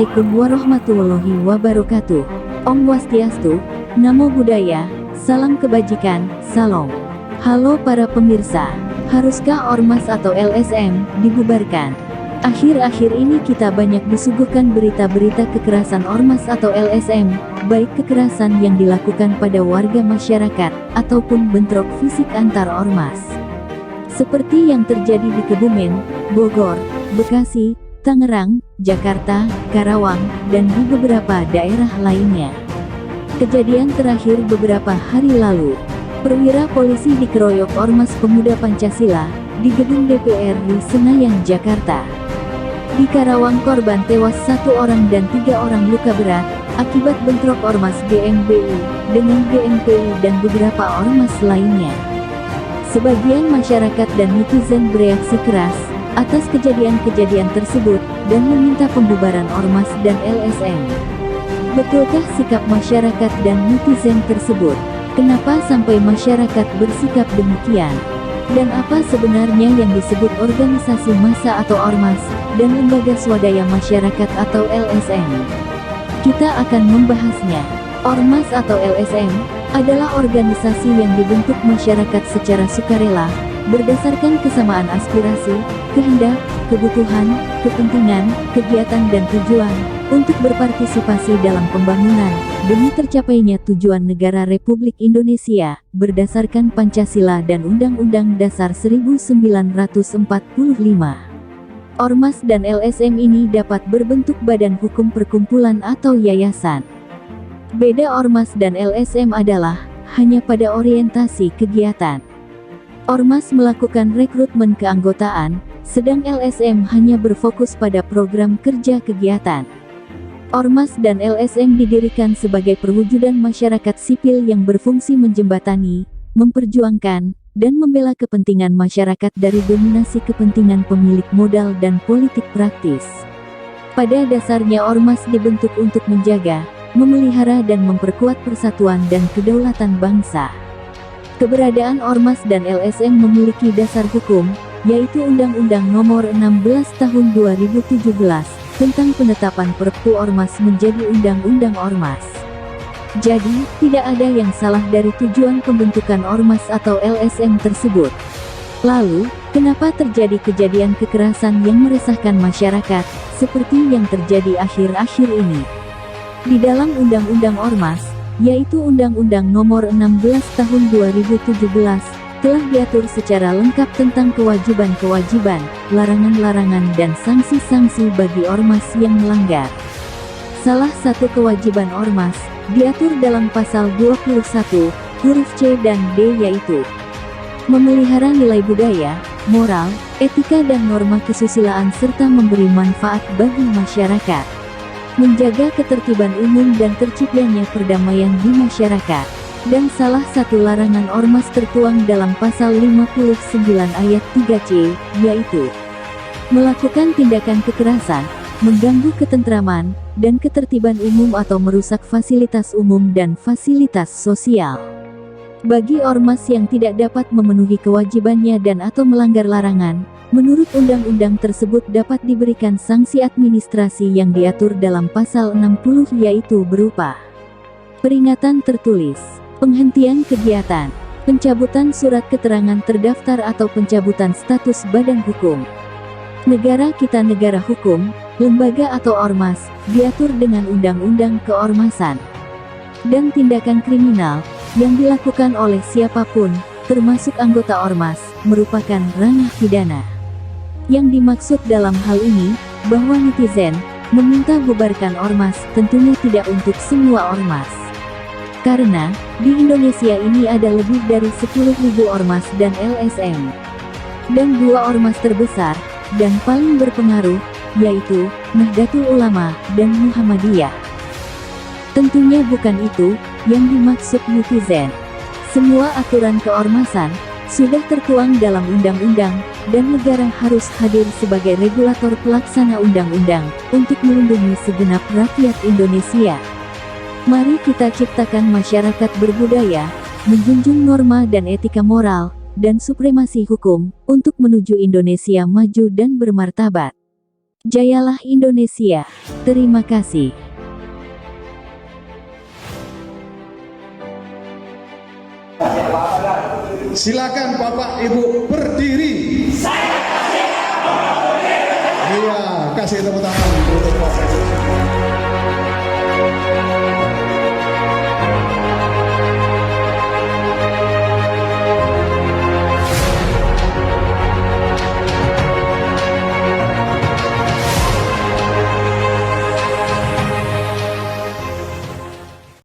Assalamualaikum warahmatullahi wabarakatuh. Om Swastiastu, Namo Buddhaya, salam kebajikan, salam. Halo para pemirsa, haruskah Ormas atau LSM dibubarkan? Akhir-akhir ini kita banyak disuguhkan berita-berita kekerasan Ormas atau LSM, baik kekerasan yang dilakukan pada warga masyarakat, ataupun bentrok fisik antar Ormas. Seperti yang terjadi di Kebumen, Bogor, Bekasi, Tangerang, Jakarta, Karawang, dan di beberapa daerah lainnya. Kejadian terakhir beberapa hari lalu, perwira polisi dikeroyok Ormas Pemuda Pancasila, di gedung DPR di Senayan, Jakarta. Di Karawang korban tewas 1 orang dan 3 orang luka berat, akibat bentrok Ormas GMBI, dengan GMPI dan beberapa Ormas lainnya. Sebagian masyarakat dan netizen bereaksi keras atas kejadian-kejadian tersebut, dan meminta pembubaran Ormas dan LSM. Betulkah sikap masyarakat dan netizen tersebut? Kenapa sampai masyarakat bersikap demikian? Dan apa sebenarnya yang disebut organisasi massa atau Ormas, dan lembaga swadaya masyarakat atau LSM? Kita akan membahasnya. Ormas atau LSM adalah organisasi yang dibentuk masyarakat secara sukarela, berdasarkan kesamaan aspirasi, kehendak, kebutuhan, kepentingan, kegiatan dan tujuan, untuk berpartisipasi dalam pembangunan, demi tercapainya tujuan negara Republik Indonesia, berdasarkan Pancasila dan Undang-Undang Dasar 1945. Ormas dan LSM ini dapat berbentuk badan hukum perkumpulan atau yayasan. Beda Ormas dan LSM adalah, hanya pada orientasi kegiatan. Ormas melakukan rekrutmen keanggotaan, sedang LSM hanya berfokus pada program kerja kegiatan. Ormas dan LSM didirikan sebagai perwujudan masyarakat sipil yang berfungsi menjembatani, memperjuangkan, dan membela kepentingan masyarakat dari dominasi kepentingan pemilik modal dan politik praktis. Pada dasarnya Ormas dibentuk untuk menjaga, memelihara dan memperkuat persatuan dan kedaulatan bangsa. Keberadaan Ormas dan LSM memiliki dasar hukum, yaitu Undang-Undang Nomor 16 Tahun 2017, tentang penetapan Perpu Ormas menjadi Undang-Undang Ormas. Jadi, tidak ada yang salah dari tujuan pembentukan Ormas atau LSM tersebut. Lalu, kenapa terjadi kejadian kekerasan yang meresahkan masyarakat, seperti yang terjadi akhir-akhir ini? Di dalam Undang-Undang Ormas, yaitu Undang-Undang Nomor 16 Tahun 2017, telah diatur secara lengkap tentang kewajiban-kewajiban, larangan-larangan dan sanksi-sanksi bagi Ormas yang melanggar. Salah satu kewajiban Ormas, diatur dalam Pasal 21, huruf C dan D yaitu memelihara nilai budaya, moral, etika dan norma kesusilaan serta memberi manfaat bagi masyarakat, menjaga ketertiban umum dan terciptanya perdamaian di masyarakat. Dan salah satu larangan Ormas tertuang dalam Pasal 59 ayat 3C, yaitu melakukan tindakan kekerasan, mengganggu ketentraman, dan ketertiban umum atau merusak fasilitas umum dan fasilitas sosial. Bagi Ormas yang tidak dapat memenuhi kewajibannya dan atau melanggar larangan, menurut undang-undang tersebut dapat diberikan sanksi administrasi yang diatur dalam Pasal 60 yaitu berupa peringatan tertulis, penghentian kegiatan, pencabutan surat keterangan terdaftar atau pencabutan status badan hukum. Negara kita negara hukum, lembaga atau Ormas, diatur dengan Undang-Undang Keormasan. Dan tindakan kriminal, yang dilakukan oleh siapapun, termasuk anggota Ormas, merupakan ranah pidana. Yang dimaksud dalam hal ini, bahwa netizen meminta bubarkan Ormas, tentunya tidak untuk semua Ormas. Karena, di Indonesia ini ada lebih dari 10.000 Ormas dan LSM. Dan 2 Ormas terbesar, dan paling berpengaruh, yaitu, Nahdlatul Ulama, dan Muhammadiyah. Tentunya bukan itu, yang dimaksud netizen. Semua aturan keormasan, sudah tertuang dalam undang-undang, dan negara harus hadir sebagai regulator pelaksana undang-undang, untuk melindungi segenap rakyat Indonesia. Mari kita ciptakan masyarakat berbudaya, menjunjung norma dan etika moral, dan supremasi hukum, untuk menuju Indonesia maju dan bermartabat. Jayalah Indonesia. Terima kasih. Silakan Bapak Ibu berdiri. Iya, kasih tepuk tangan untuk Bapak Ibu.